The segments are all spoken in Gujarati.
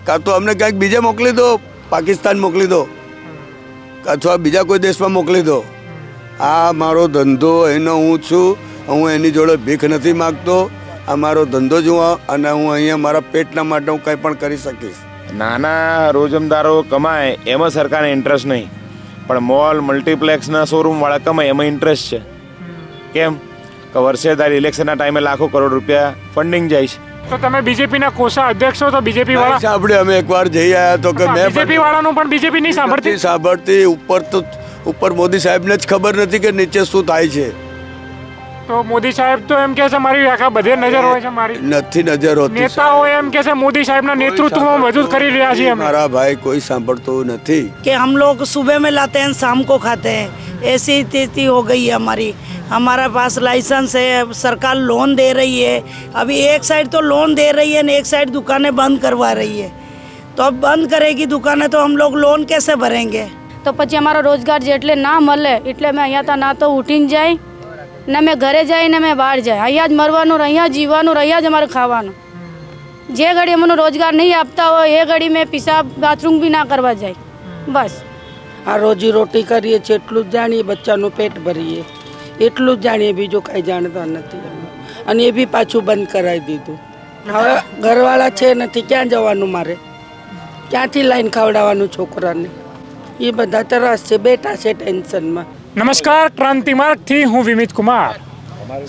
કાં તો અમને ક્યાંક બીજે મોકલી દો, પાકિસ્તાન મોકલી દો, અથવા બીજા કોઈ દેશમાં મોકલી દો. આ મારો ધંધો, એનો હું છું, હું એની જોડે ભીખ નથી માગતો. આ મારો ધંધો જ હું, અને હું અહીંયા મારા પેટના માટે હું કંઈ પણ કરી શકીશ. નાના રોજમદારો કમાય એમાં સરકારને ઇન્ટરેસ્ટ નહીં, પણ મોલ મલ્ટીપ્લેક્સના શોરૂમવાળા કમાય એમાં ઇન્ટરેસ્ટ છે. કેમ કે વર્ષે દર ઇલેક્શનના ટાઈમે લાખો કરોડ રૂપિયા ફંડિંગ જાય છે. તો તમે બીજેપીના કોષા અધ્યક્ષ છો, તો બીજેપી વાળા સાંભળે અમે એકવાર જઈ આવ્યા તો કે મેં બીજેપી વાળાનું પણ બીજેપી નહીં સાંભળતી. ઉપર મોદી સાહેબને જ ખબર નથી કે નીચે શું થાય છે. તો મોદી સાહેબ તો એમ કે છે મારી આખા બધે નજર હોય છે, મારી નથી નજર હોતી. નેતાઓ એમ કે છે મોદી સાહેબના નેતૃત્વમાં બધું કરી રહ્યા છીએ. મારા ભાઈ કોઈ સાંભળતું નથી कि हम लोग सुबह में लाते हैं, शाम को खाते हैं. ऐसी स्थिति हो गई है हमारी. हमारा पास लाइसेंस है, सरकार लोन दे रही है. अभी एक साइड तो लोन दे रही है ने एक साइड दुकानें बंद करवा रही है. तो अब बंद करेगी दुकानें तो हम लोग लोन कैसे भरेंगे? તો પછી અમારો રોજગાર જેટલે ના મળે એટલે મેં અહીંયા ના તો ઉઠીને જાય, ને મેં ઘરે જાય ને મેં બહાર જાય. અહીંયા જ મરવાનું, અહીંયા જીવવાનું, અહીંયા જ અમારે ખાવાનું. જે ઘડી અમને રોજગાર નહીં આપતા હોય એ ઘડી મેં પિશાબ બાથરૂમ બી ના કરવા જાય. બસ આ રોજી રોટી કરીએ છીએ એટલું જ જાણીએ, બચ્ચાનું પેટ ભરીએ એટલું જ જાણીએ, બીજું કાંઈ જાણતા નથી અમે. અને એ બી પાછું બંધ કરાવી દીધું. હવે ઘરવાળા છે નથી, ક્યાં જવાનું મારે? ક્યાંથી લાઈન ખવડાવવાનું છોકરાને? એ બધા તરાસ છે, બેઠા છે ટેન્શનમાં. નમસ્કાર, ક્રાંતિમાર્ગથી હું વિમિત કુમાર.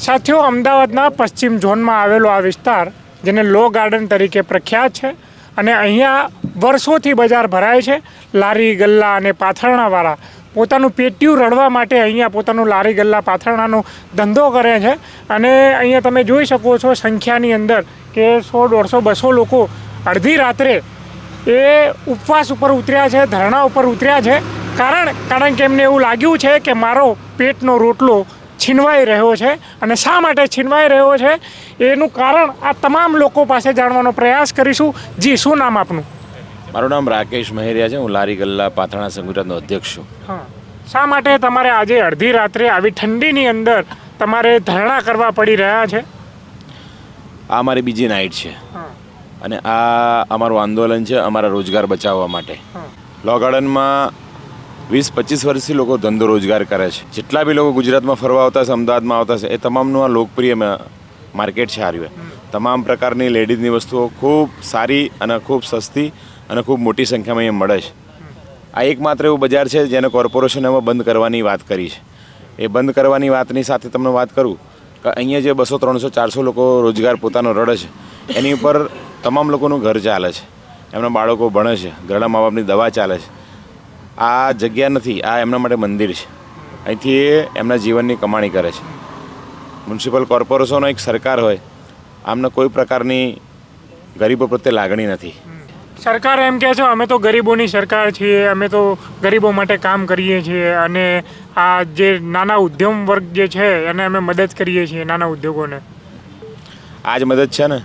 સાથીઓ, અમદાવાદના પશ્ચિમ ઝોનમાં આવેલો આ વિસ્તાર જેને લો ગાર્ડન તરીકે પ્રખ્યાત છે, અને અહીંયા વર્ષોથી બજાર ભરાય છે. લારી ગલ્લા અને પાથરણાવાળા પોતાનું પેટીયું રળવા માટે અહીંયા પોતાનું લારી ગલ્લા પાથરણાનો ધંધો કરે છે. અને અહીંયા તમે જોઈ શકો છો સંખ્યાની અંદર કે 100, 150, 200 લોકો અડધી રાત્રે એ ઉપવાસ ઉપર ઉતર્યા છે, ધરણા ઉપર ઉતર્યા છે. કારણ કે એમને એવું લાગ્યું છે કે મારો પેટનો રોટલો છીનવાઈ રહ્યો છે. અને શા માટે છીનવાઈ રહ્યો છે એનું કારણ આ તમામ લોકો પાસે જાણવાનો પ્રયાસ કરીશું. જી, શું નામ આપનું? મારું નામ રાકેશ મહેરિયા છે. હું લારી ગલ્લા પાથરણા સંઘ ગુજરાતનો અધ્યક્ષ છું. હા, શા માટે તમારે આજે અડધી રાત્રે આવી ઠંડીની અંદર તમારે ધરણા કરવા પડી રહ્યા છે? આ અમારી બીજી નાઇટ છે, અને આ અમારું આંદોલન છે અમારા રોજગાર બચાવવા માટે. લો ગાર્ડનમાં 20-25 વર્ષથી લોકો ધંધો રોજગાર કરે છે. જેટલા બી લોકો ગુજરાતમાં ફરવા આવતા છે, અમદાવાદમાં આવતા છે, એ તમામનું આ લોકપ્રિય માર્કેટ છે. હાર્યું તમામ પ્રકારની લેડીઝની વસ્તુઓ ખૂબ સારી અને ખૂબ સસ્તી અને ખૂબ મોટી સંખ્યામાં અહીંયા મળે છે. આ એકમાત્ર એવું બજાર છે જેને કોર્પોરેશને એમાં બંધ કરવાની વાત કરી છે. એ બંધ કરવાની વાતની સાથે તમને વાત કરું કે અહીંયા જે 200, 300, 400 લોકો રોજગાર પોતાનો રડે છે, એની ઉપર તમામ લોકોનું ઘર ચાલે છે, એમના બાળકો ભણે છે, ઘરના મા બાપની દવા ચાલે છે. આ જગ્યા નથી, આ એમના માટે મંદિર છે. અહીંથી એ એમના જીવનની કમાણી કરે છે. મ્યુનિસિપલ કોર્પોરેશનનો એક સરકાર હોય, આમને કોઈ પ્રકારની ગરીબો પ્રત્યે લાગણી નથી. સરકાર એમ કહે છે અમે તો ગરીબોની સરકાર છીએ, અમે તો ગરીબો માટે કામ કરીએ છીએ, અને આ જે નાના ઉદ્યમ વર્ગ જે છે એને અમે મદદ કરીએ છીએ, નાના ઉદ્યોગોને. આ જ મદદ છે ને.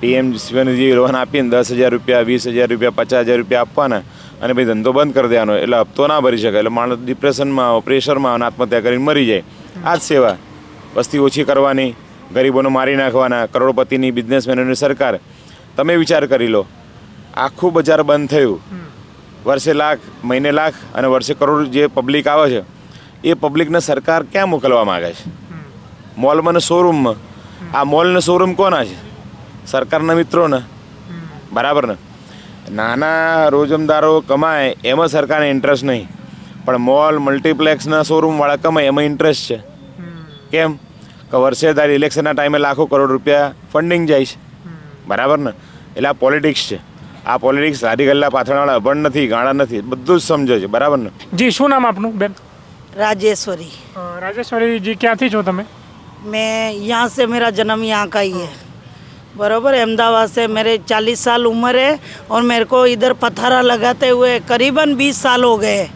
PM જે લોન આપીને 10,000 રૂપિયા, 20,000 રૂપિયા, 50,000 રૂપિયા આપવાના, અને ભાઈ ધંધો બંધ કરી દેવાનો, એટલે હપ્તો ના ભરી શકે, એટલે માણસ ડિપ્રેશનમાં, પ્રેશરમાં આત્મહત્યા કરીને મરી જાય. આ જ સેવા. વસ્તી ઓછી કરવાની, ગરીબોને મારી નાખવાના, કરોડપતિની બિઝનેસમેનોની સરકાર. તમે વિચાર કરી લો, આખું બજાર બંધ થયું, વર્ષે લાખ, મહિને લાખ અને વર્ષે કરોડ જે પબ્લિક આવે છે, એ પબ્લિકને સરકાર ક્યાં મોકલવા માગે છે? મોલમાં ને શોરૂમમાં. આ મોલ ને શોરૂમ કોના છે? સરકારના મિત્રોને. બરાબર ને? નાના રોજમદારો કમાય એમાં સરકારને ઇન્ટરેસ્ટ નહીં, પણ મોલ મલ્ટીપ્લેક્સના શોરૂમવાળા કમાય એમાં ઇન્ટરેસ્ટ છે. કેમ કે વર્ષે દર ઇલેક્શનના ટાઈમે લાખો કરોડ રૂપિયા ફંડિંગ જાય છે. બરાબર ને? એટલે આ પોલિટિક્સ છે. આ પોલિટિક્સ લારી ગલ્લા પાથરણાવાળા અભણ નથી, ગાળા નથી, બધું જ સમજો છે. બરાબર ને? જી, શું નામ આપનું બેન? राजेश्वरी. राजेश्वरी जी, ક્યાંથી છો તમે? मैं यहाँ से, मेरा जन्म यहाँ का ही है. बराबर. अहमदाबाद से मेरे 40 साल उम्र है, और मेरे को इधर पथारा लगाते हुए करीबन 20 साल हो गए.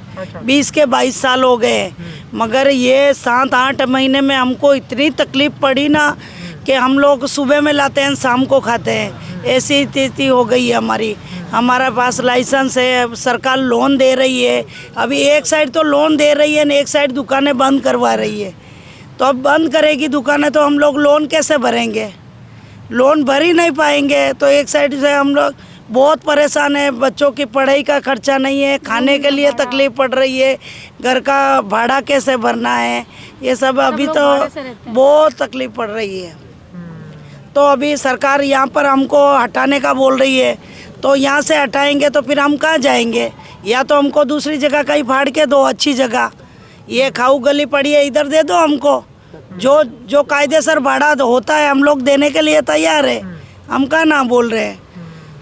20 के 22 साल हो गए. मगर ये 7-8 महीने में हमको इतनी तकलीफ पड़ी ना कि हम लोग सुबह में लाते हैं, शाम को खाते हैं. ऐसी स्थिति हो गई है हमारी. हमारा पास लाइसेंस है, सरकार लोन दे रही है. अभी एक साइड तो लोन दे रही है ने एक साइड दुकानें बंद करवा रही है. तो अब बंद करेगी दुकानें तो हम लोग लोन कैसे भरेंगे? लोन भर ही नहीं पाएंगे. तो एक साइड से हम लोग बहुत परेशान है। बच्चों की पढ़ाई का खर्चा नहीं है, खाने के लिए तकलीफ पड़ रही है, घर का भाड़ा कैसे भरना है, ये सब अभी तो बहुत तकलीफ पड़ रही है। तो अभी सरकार यहाँ पर हमको हटाने का बोल रही है, तो यहाँ से हटाएंगे तो फिर हम कहाँ जाएंगे? या तो हमको दूसरी जगह कहीं फाड़ के दो, अच्छी जगह। ये खाऊ गली पड़ी है, इधर दे दो हमको। जो जो कायदेसर भाड़ा होता है हम लोग देने के लिए तैयार है, हम कहाँ ना बोल रहे हैं।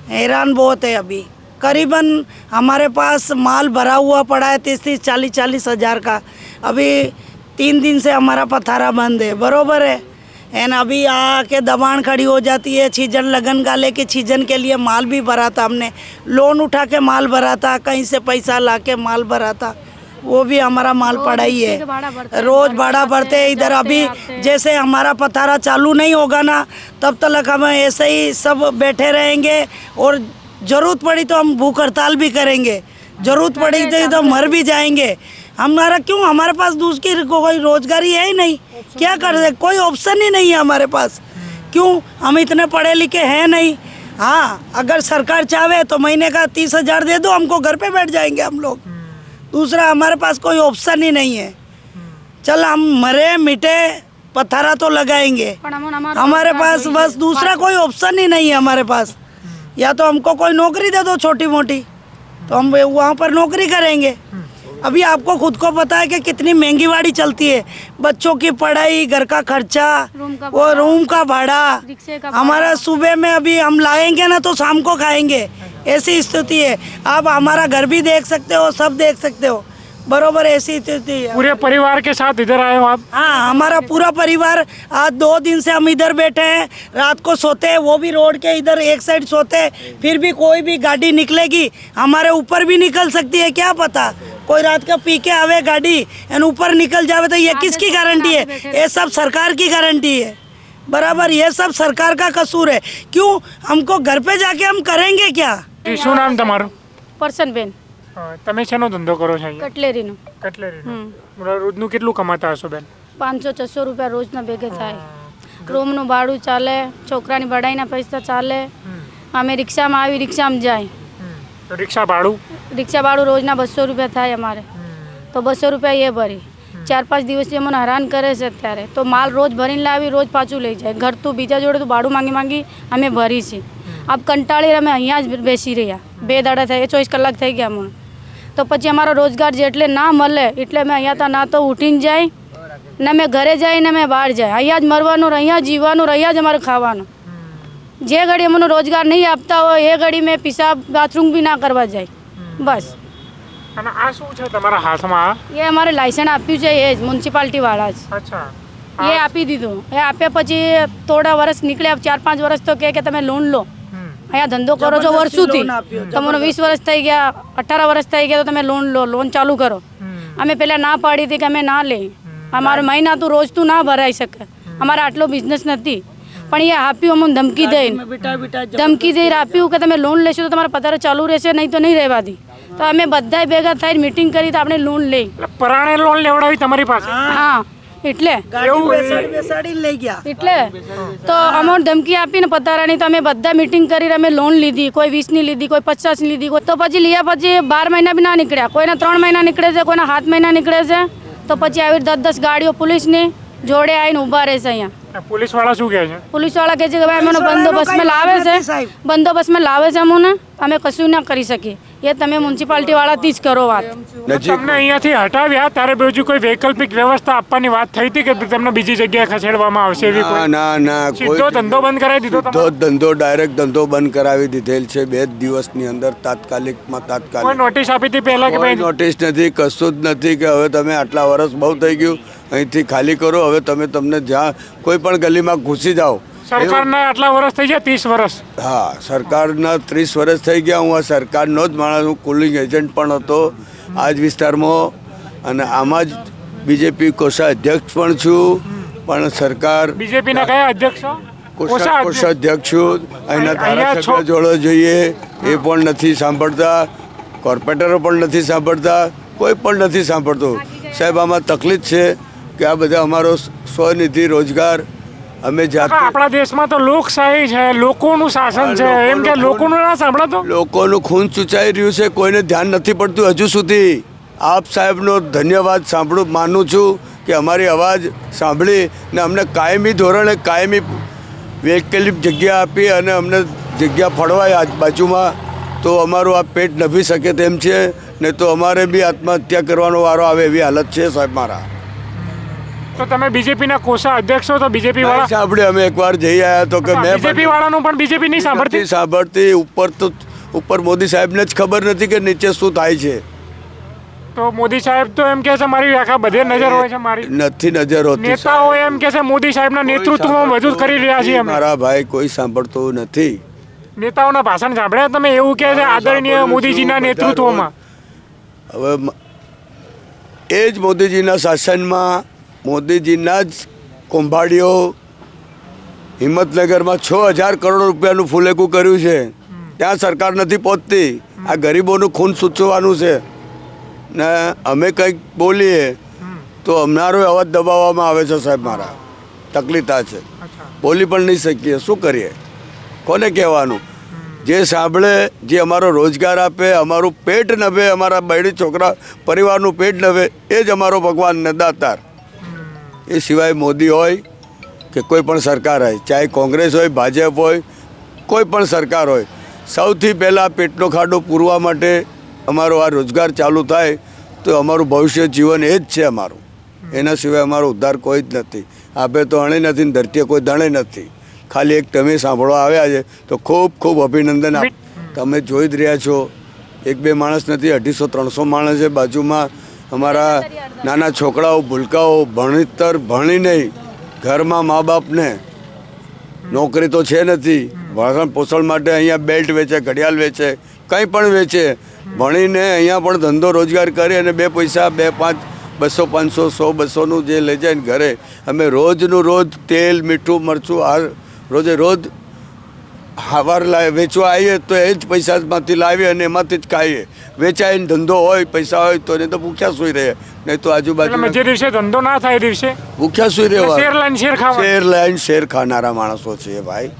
हैरान बहुत है। अभी करीबन हमारे पास माल भरा हुआ पड़ा है 30-30, 40-40 हज़ार का। अभी 3 दिन से हमारा पथारा बंद है, बरोबर है। एंड अभी आके दबान खड़ी हो जाती है। सीजन लगन गाले के सीजन के लिए माल भी भरा था, हमने लोन उठा के माल भरा था, कहीं से पैसा ला के माल भरा था, वो भी हमारा माल पड़ा ही है। रोज भाड़ा भरते हैं इधर। अभी जैसे हमारा पथारा चालू नहीं होगा ना, तब तक हम ऐसे ही सब बैठे रहेंगे, और ज़रूरत पड़ी तो हम भूख हड़ताल भी करेंगे, ज़रूरत पड़ी तो मर भी जाएंगे। हमारा क्यों, हमारे पास दूसरी कोई रोजगारी है ही नहीं, क्या कर सकते, कोई ऑप्शन ही नहीं है हमारे पास। क्यों, हम इतने पढ़े लिखे हैं नहीं। हाँ, अगर सरकार चाहे तो महीने का 30 हज़ार दे दो हमको, घर पे बैठ जाएंगे हम लोग। दूसरा हमारे पास कोई ऑप्शन ही नहीं है। चल हम मरे मिटे पथारा तो लगाएंगे, हमारे पास बस दूसरा कोई ऑप्शन ही नहीं है हमारे पास। या तो हमको कोई नौकरी दे दो छोटी मोटी, तो हम वहाँ पर नौकरी करेंगे। अभी आपको खुद को पता है कि कितनी महंगी गाड़ी चलती है, बच्चों की पढ़ाई, घर का खर्चा, वो रूम का भाड़ा। हमारा सुबह में अभी हम लाएंगे ना तो शाम को खाएंगे, ऐसी स्थिति है। आप हमारा घर भी देख सकते हो, सब देख सकते हो, बरोबर ऐसी स्थिति है। पूरे परिवार के साथ इधर आए हो आप? हाँ, हमारा पूरा परिवार आज 2 दिन से हम इधर बैठे हैं। रात को सोते हैं, वो भी रोड के इधर एक साइड सोते हैं, फिर भी कोई भी गाड़ी निकलेगी, हमारे ऊपर भी निकल सकती है, क्या पता। कोई रात का पी के आवे गाड़ी एंड ऊपर निकल जावे, तो ये किसकी गारंटी है? ये सब सरकार की गारंटी है, बराबर। ये सब सरकार का कसूर है। क्यों, हमको घर पे जाके हम करेंगे क्या? શું નામ તમારું? પર્સનબેન તમે શેનો ધંધો કરો છો અહીંયા? કટલેરીનું કટલેરીનો. રોજનું કેટલું કમાતા હશો બેન? 500-600 રૂપિયા રોજના ભેગે થાય. રૂમનું ભાડું ચાલે, છોકરાની ભણાઈના પૈસા ચાલે. અમે રિક્ષામાં આવી, રિક્ષામાં જાય. તો રિક્ષા ભાડું? રિક્ષા ભાડું રોજના 200 રૂપિયા થાય અમારે, તો 200 રૂપિયા એ ભરી. 4-5 દિવસથી અમને હેરાન કરે છે અત્યારે. તો માલ રોજ ભરીને લાવી, રોજ પાછું લઈ જાય. ઘર તું બીજા જોડે તું ભાડું માંગી માંગી અમે ભરી છે. આપ કંટાળી અમે અહીંયા જ બેસી રહ્યા. 2 દાડા થઈ, 24 કલાક થઈ ગયા અમને. તો પછી અમારો રોજગાર જેટલે ના મળે એટલે અમે અહીંયા ના તો ઉઠીને જાય, ને અમે ઘરે જાય ને અમે બહાર જાય. અહીંયા જ મરવાનું, અહીંયા જીવવાનું, અહીંયા જ અમારે ખાવાનું. જે ઘડી અમને રોજગાર નહીં આપતા હોય એ ઘડી મેં પિશાબ બાથરૂમ બી ના કરવા જાય, બસ. અને આ શું છે તમારા હાથમાં? એ અમારે લાયસન્સ આપ્યું છે, એ જ મ્યુનિસિપાલિટીવાળા જ. અચ્છા. એ આપી દીધું. એ આપ્યા પછી થોડા વર્ષ નીકળ્યા, 4-5 વર્ષ તો કે તમે લોન લો, અહીંયા ધંધો કરો છો વર્ષોથી, તમારો 20 વર્ષ થઈ ગયા, 18 વર્ષ થઈ ગયા, તો તમે લોન લો, લોન ચાલુ કરો. અમે પહેલાં ના પાડી હતી કે અમે ના લઈ, અમારે મહિના તું રોજ તું ના ભરાઈ શકે, અમારે આટલો બિઝનેસ નથી. પણ એ આપ્યું અમને ધમકી દઈને આપ્યું કે તમે લોન લેશો તો તમારા પગાર ચાલુ રહેશે, નહીં તો નહીં રહેવા દી. તો અમે બધાય ભેગા થઈને મીટિંગ કરી તો આપણે લોન લઈ. પરાણે લોન લેવડાવી તમારી પાસે? હા, એટલે બેસાડી લઈ ગયા. એટલે તો અમને ધમકી આપીને પતારાની, તો અમે બધા મીટિંગ કરીને અમે લોન લીધી. કોઈ 20ની લીધી, કોઈ 50ની લીધી. તો પછી લીયા પછી 12 મહિના બી ના નીકળ્યા. કોઈના 3 મહિના નીકળે છે, કોઈના 7 મહિના નીકળે છે. તો પછી આવી 10-10 ગાડીઓ પોલીસની જોડે આવીને ઊભા રહેશે અહીંયા. પોલીસ વાળા શું કહે છે? પોલીસ વાળા કહે છે કે ભાઈ અમને બંદોબસ્તમાં લાવે છે, બંદોબસ્તમાં લાવે છે અમને, અમે કશું ના કરી શકીએ. એ તમે મ્યુનિસિપાલિટી વાળાથી જ કરો વાત. તમને અહીંયાથી હટાવ્યા ત્યારે બીજું કોઈ વૈકલ્પિક વ્યવસ્થા આપવાની વાત થઈ હતી કે તમને બીજી જગ્યાએ ખસેડવામાં આવશે એવી કોઈ? ના, સીધો ધંધો બંધ કરાવી દીધો? સીધો ધંધો, ડાયરેક્ટ ધંધો બંધ કરાવી દીધેલ છે 2 દિવસની અંદર, તાત્કાલિકમાં કોઈ તાત્કાલિક. નોટિસ આપી હતી પહેલા કે ભાઈ? નોટિસ નથી, કશું જ નથી કે હવે તમે આટલા વર્ષ બહુ થઈ ગયું, અહીંથી ખાલી કરો, હવે તમને જ્યાં કોઈ પણ ગલીમાં ઘૂસી જાઓ. સરકારના આટલા વર્ષ થઈ ગયા, 30 વર્ષ? હા, સરકારના 30 વર્ષ થઈ ગયા. હું આ સરકારનો જ માણસ, હું કુલિંગ એજન્ટ પણ હતો આ જ વિસ્તારમાં, અને આમાં જ બીજેપી કોષાધ્યક્ષ પણ છું. પણ સરકાર બીજેપીના કયા અધ્યક્ષ? કોષાધ્યક્ષ છું. અહીંના ધારાસભ્ય જોડો જોઈએ, એ પણ નથી સાંભળતા, કોર્પોરેટરો પણ નથી સાંભળતા, કોઈ પણ નથી સાંભળતું. સાહેબ, આમાં તકલીફ છે કે આ બધા અમારો સ્વનિધિ રોજગાર અમે જાતે આપણા દેશમાં તો લોકશાહી છે, લોકોનું શાસન છે, એમ કે લોકોનું ના સાંભળો તો લોકોનું ખૂન ચૂંચાઈ રહ્યું છે, કોઈને ધ્યાન નથી પડતું હજુ સુધી. આપ સાહેબનો ધન્યવાદ સાંભળું માનું છું કે અમારી અવાજ સાંભળી ને અમને કાયમી ધોરણે કાયમી વૈકલ્પિક જગ્યા આપી અને અમને જગ્યા ફળવાય આજુબાજુમાં, તો અમારું આ પેટ નભી શકે તેમ છે. ને તો અમારે બી આત્મહત્યા કરવાનો વારો આવે એવી હાલત છે સાહેબ મારા. તો તમે બીજેપીના કોષા અધ્યક્ષ છો, તો બીજેપી નહીં વાળા સાંભળ્યું, અમે એકવાર જઈ આવ્યા તો કે મેં બીજેપી વાળાનું પણ બીજેપી નહીં સાંભળતી. નથી સાંભળતી. ઉપર મોદી સાહેબને જ ખબર નથી કે નીચે શું થાય છે. તો મોદી સાહેબ તો એમ કે છે મારી આખા બધે નજર હોય છે મારી. નથી નજર હોતી. નેતાઓ એમ કે છે મોદી સાહેબના નેતૃત્વમાં બધું કરી રહ્યા છીએ અમે. મારા ભાઈ કોઈ સાંભળતું નથી. નેતાઓના ભાષણ સાંભળ્યા તમે? એવું કે છે આદરણીય મોદીજીના નેતૃત્વમાં. હવે એ જ મોદીજીના શાસનમાં મોદીજીના જ કુંભાડીઓ હિંમતનગરમાં 6,000 કરોડ રૂપિયાનું ફૂલેકું કર્યું છે. ત્યાં સરકાર નથી પહોંચતી. આ ગરીબોનું ખૂન સૂચવવાનું છે ને અમે કંઈક બોલીએ તો અમારો અવાજ દબાવવામાં આવે છે સાહેબ મારા. તકલીફ આ છે, બોલી પણ નહીં શકીએ. શું કરીએ? કોને કહેવાનું? જે સાંભળે, જે અમારો રોજગાર આપે, અમારું પેટ નભે, અમારા બૈડી છોકરા પરિવારનું પેટ નભે, એ જ અમારો ભગવાન ને દાતાર. એ સિવાય મોદી હોય કે કોઈ પણ સરકાર હોય, ચાહે કોંગ્રેસ હોય, ભાજપ હોય, કોઈ પણ સરકાર હોય, સૌથી પહેલાં પેટનો ખાડો પૂરવા માટે અમારો આ રોજગાર ચાલુ થાય તો અમારું ભવિષ્ય જીવન એ જ છે અમારું. એના સિવાય અમારો ઉદ્ધાર કોઈ જ નથી. આપે તો અણે નથી ને ધરતીએ કોઈ દણે નથી. ખાલી એક તમે સાંભળવા આવ્યા છે તો ખૂબ ખૂબ અભિનંદન. તમે જોઈ જ રહ્યા છો, એક બે માણસ નથી, 250-300 માણસ છે બાજુમાં. અમારા નાના છોકરાઓ ભૂલકાઓ ભણી નહીં, ઘરમાં મા બાપને નોકરી તો છે નથી, ભરણ પોષણ માટે અહીંયા બેલ્ટ વેચે, ઘડિયાળ વેચે, કંઈ પણ વેચે, ભણીને અહીંયા પણ ધંધો રોજગાર કરી અને 2 પૈસા 2, 5, 200, 500, 100, 200નું જે લઈ જાય ને ઘરે. અમે રોજનું રોજ તેલ, મીઠું, મરચું રોજે રોજ હાવાર વેચવા આવીએ તો એ જ પૈસામાંથી લાવીએ અને એમાંથી જ ખાઈએ. વેચાઈને ધંધો હોય, પૈસા હોય તો નહીં તો ભૂખ્યા સુઈ રહે. નહીં તો આજુબાજુ જે દિવસે ધંધો ના થાય એ દિવસે ભૂખ્યા સુઈ રહેવા. શેર લાઈન શેર ખાનારા માણસો છે ભાઈ.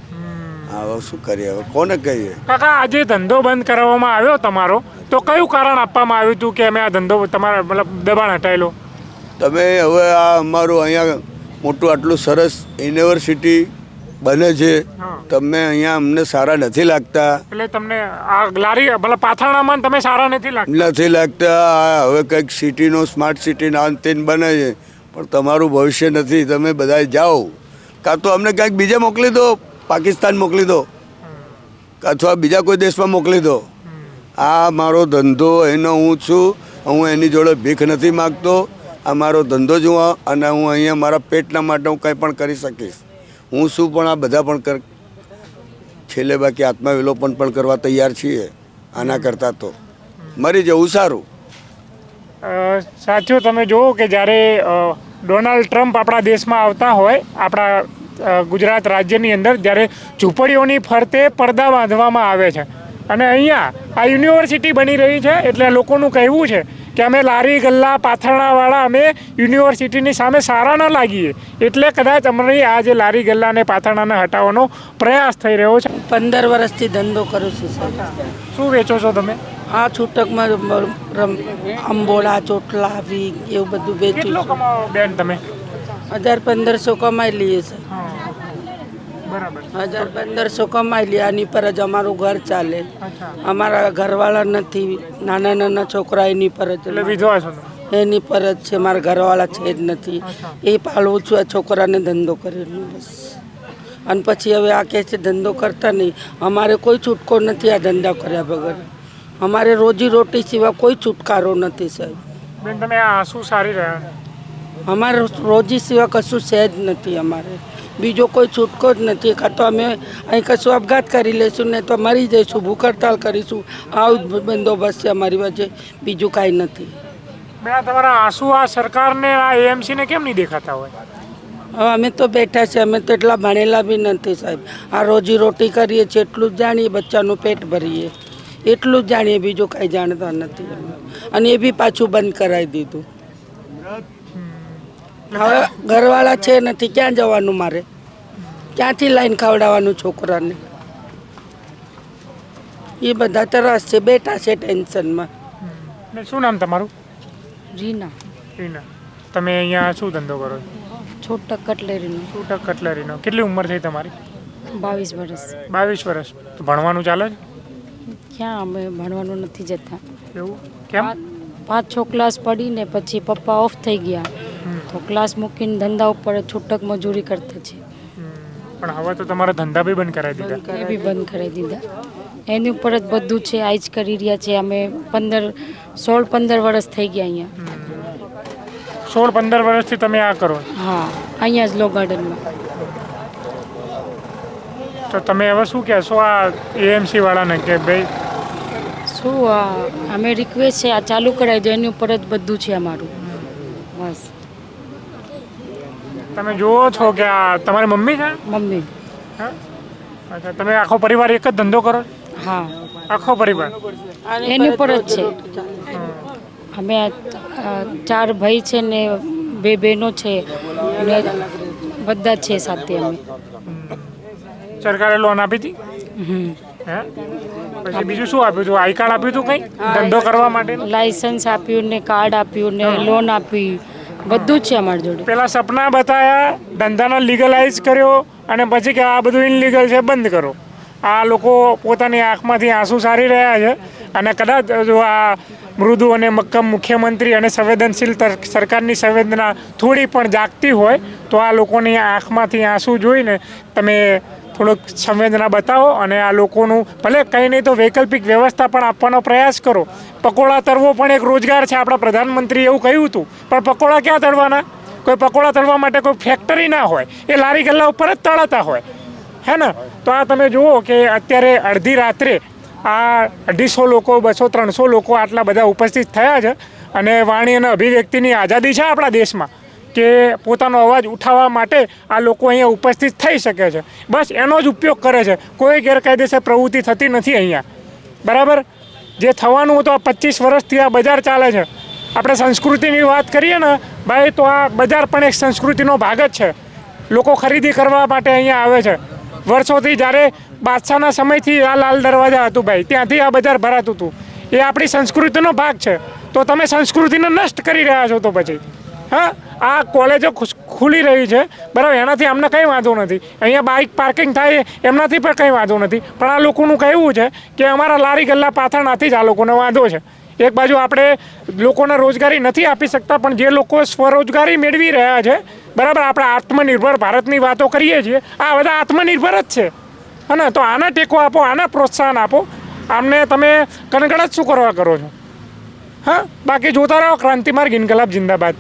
હવે શું કરીએ? હવે કોને કહીએ? કાકા, આજે ધંધો બંધ કરાવવામાં આવ્યો તમારો, તો કયું કારણ આપવામાં આવ્યું હતું કે અમે આ ધંધો તમારા મતલબ દબાણ હટાયેલો? તમે હવે આ અમારું અહીંયા મોટું આટલું સરસ યુનિવર્સિટી બને છે, તમે અહીંયા અમને સારા નથી લાગતા. એટલે તમને આ લારી મતલબ પાથરણામાં તમે સારા નથી લાગતા. હવે કંઈક સિટીનો સ્માર્ટ સિટી નાનતીન બને છે, પણ તમારું ભવિષ્ય નથી. તમે બધા જાઓ, કાં તો અમને કંઈક બીજે મોકલી દો, પાકિસ્તાન મોકલી દો, અથવા બીજા કોઈ દેશમાં મોકલી દો. આ મારો ધંધો, એનો હું છું. હું એની જોડે ભીખ નથી માગતો. આ મારો ધંધો જ હું, અને હું અહીંયા મારા પેટના માટે હું કંઈ પણ કરી શકીશ. હું શું પણ આ બધા પણ છેલ્લે બાકી આત્મવિલોપન પણ કરવા તૈયાર છીએ. આના કરતાં તો મરી જવું સારું. સાચું. તમે જુઓ કે જ્યારે ડોનાલ્ડ ટ્રમ્પ આપણા દેશમાં આવતા હોય, આપણા ગુજરાત રાજ્યની અંદર, જ્યારે ઝૂંપડીઓની ફરતે પડદા બાંધવામાં આવે છે અને અહીંયા આ યુનિવર્સિટી બની રહી છે, એટલે લોકોનું કહેવું છે કે અમે લારી ગલ્લા પાથરણાવાળા અમે યુનિવર્સિટીની સામે સારા ન લાગીએ, એટલે કદાચ અમારી આ જે લારી ગલ્લા અને પાથરણાને હટાવવાનો પ્રયાસ થઈ રહ્યો છે. 15 વર્ષથી ધંધો કરું છું સર. શું વેચો છો તમે? આ છૂટકમાં અંબોળા, ચોટલા, વીગ એવું બધું વેચું કેટલો છું. કમાવો બેન તમે? 1,000-1,500 કમાઈ લઈએ સર. બરાબર. 1,000-1,500 કમાઈ લઈએ. આની પર જ અમારું ઘર ચાલે. અમારા ઘરવાળા નથી, નાના નાના છોકરા એની પર જ. એટલે વિધવા છો? એની પર જ છે. મારા ઘરવાળા છે જ નથી. એ પાળવું છું. આ છોકરાને ધંધો કરીને બસ. અને પછી હવે આ કહે છે ધંધો કરતા નહીં. અમારે કોઈ છૂટકો નથી આ ધંધા કર્યા વગર. અમારે રોજી રોટી સિવાય કોઈ છુટકારો નથી સાહેબ. બેન, તમે આ આંસુ સારી રહ્યા? અમારે રોજી સિવાય કશું છે જ નથી. અમારે બીજો કોઈ છૂટકો જ નથી. કાં તો અમે અહીં કશું આપઘાત કરી લઈશું, ને તો મરી જઈશું, ભૂખ હડતાલ કરીશું. આવું જ બંદોબસ્ત છે અમારી વચ્ચે, બીજું કાંઈ નથી. બેન, તમારા આંસુ આ સરકારને, આ એએમસીને કેમ નહીં દેખાતા હોય? હવે અમે તો બેઠા છે. અમે તો એટલા ભણેલા બી નથી સાહેબ. આ રોજી રોટી કરીએ છીએ, એટલું જ જાણીએ, બચ્ચાનું પેટ ભરીએ, એટલું જ જાણીએ, બીજું કાંઈ જાણતા નથી અમે. અને એ બી પાછું બંધ કરાવી દીધું. હવે ઘરવાળા છે નથી, ક્યાં જવાનું મારે? ક્યાંથી લાઈન ખવડાવવાનું છોકરાને? એ બધા તરસ છે, બેઠા છે ટેન્શનમાં. ને શું નામ તમારું? રીના રીના. તમે અહીંયા શું ધંધો કરો છો? છોટક કટલેરીનો. છૂટક કટલેરીનો. કેટલી ઉંમર થઈ તમારી? 22 વર્ષ. 22 વર્ષ. તો ભણવાનું ચાલે છે? ક્યાં અમે ભણવાનું નથી જતા. એવું કેમ? 5-6 ક્લાસ પડીને પછી પપ્પા ઓફ થઈ ગયા તો ક્લાસ મૂકીને ધંધા ઉપર છૂટક મજૂરી કરતા છે. પણ હવે તો તમારા ધંધા બી બંધ કરાવી દીધા. એ બી બંધ કરી દીધા. એની ઉપર જ બધું છે. આ જ કરી રહ્યા છે. અમે 16-15 વર્ષ થઈ ગયા અહીંયા. 16-15 વર્ષથી તમે આ કરો છો? હા, અહીંયા જ લો ગાર્ડનમાં. તો તમે હવે શું કહેશો આ એએમસી વાળાને કે ભાઈ શું અમે રિક્વેસ્ટ છે આ ચાલુ કરાવી દો, એની ઉપર જ બધું છે અમારું. બસ. તમે જુઓ છો કે આ તમારી મમ્મી છે? મમ્મી. હા, અચ્છા. તમે આખો પરિવાર એક જ ધંધો કરો છો? હા, આખો પરિવાર? એની ઉપર જ છે. અમે 4 ભાઈ છે ને 2 બહેનો છે ને બધા છે સાથે અમે. સરકારે લોન આપી હતી? હે? પછી બીજું શું આપ્યું હતું? આઈ કાર્ડ આપ્યું હતું કંઈ ધંધો કરવા માટે? લાયસન્સ આપ્યું ને કાર્ડ આપ્યું ને લોન આપી, બધું જ છે અમારી જોડે. પેલા સપના બતાયા, ધંધાનો લીગલાઇઝ કર્યો અને પછી કે આ બધું ઇનલીગલ છે, બંધ કરો. આ લોકો પોતાની આંખમાંથી આંસુ સારી રહ્યા છે અને કદાચ જો આ મૃદુ અને મક્કમ મુખ્યમંત્રી અને સંવેદનશીલ સરકારની સંવેદના થોડી પણ જાગતી હોય તો આ લોકોની આંખમાંથી આંસુ જોઈને તમે થોડોક સંવેદના બતાવો અને આ લોકોનું ભલે કંઈ નહીં તો વૈકલ્પિક વ્યવસ્થા પણ આપવાનો પ્રયાસ કરો. પકોડા તળવો પણ એક રોજગાર છે. આપણા પ્રધાનમંત્રી એવું કહ્યું હતું, પણ પકોડા ક્યાં તળવાના? કોઈ પકોડા તળવા માટે કોઈ ફેક્ટરી ના હોય, એ લારી ગલ્લા ઉપર જ તળાતા હોય, હે ને? તો આ તમે જુઓ કે અત્યારે અડધી રાત્રે આ 250 લોકો 200-300 લોકો આટલા બધા ઉપસ્થિત થયા છે અને વાણી અને અભિવ્યક્તિની આઝાદી છે આપણા દેશમાં કે પોતાનો અવાજ ઉઠાવવા માટે આ લોકો અહીંયા ઉપસ્થિત થઈ શકે છે. બસ એનો જ ઉપયોગ કરે છે. કોઈ ગેરકાયદેસર પ્રવૃત્તિ થતી નથી અહીંયા, બરાબર? જે થવાનું હતું, આ 25 વર્ષથી આ બજાર ચાલે છે. આપણે સંસ્કૃતિની વાત કરીએ ને ભાઈ, તો આ બજાર પણ એક સંસ્કૃતિનો ભાગ જ છે. લોકો ખરીદી કરવા માટે અહીંયા આવે છે. વર્ષોથી જ્યારે બાદશાહના સમયથી આ લાલ દરવાજા હતું ભાઈ, ત્યાંથી આ બજાર ભરાતું હતું. એ આપણી સંસ્કૃતિનો ભાગ છે. તો તમે સંસ્કૃતિને નષ્ટ કરી રહ્યા છો. તો પછી હા, આ કોલેજો ખુલી રહી છે, બરાબર, એનાથી અમને કંઈ વાંધો નથી. અહીંયા બાઇક પાર્કિંગ થાય એમનાથી પણ કંઈ વાંધો નથી. પણ આ લોકોનું કહેવું છે કે અમારા લારી ગલ્લા પાથરણાથી જ આ લોકોને વાંધો છે. એક બાજુ આપણે લોકોને રોજગારી નથી આપી શકતા, પણ જે લોકો સ્વરોજગારી મેળવી રહ્યા છે, બરાબર, આપણે આત્મનિર્ભર ભારતની વાતો કરીએ છીએ, આ બધા આત્મનિર્ભર જ છે, હે ને? તો આને ટેકો આપો, આને પ્રોત્સાહન આપો. આમને તમે કણગણ જ શું કરવા કરો છો? હા, બાકી જોતા રહો ક્રાંતિ માર્ગ, ઇન્કલાબ જિંદાબાદ.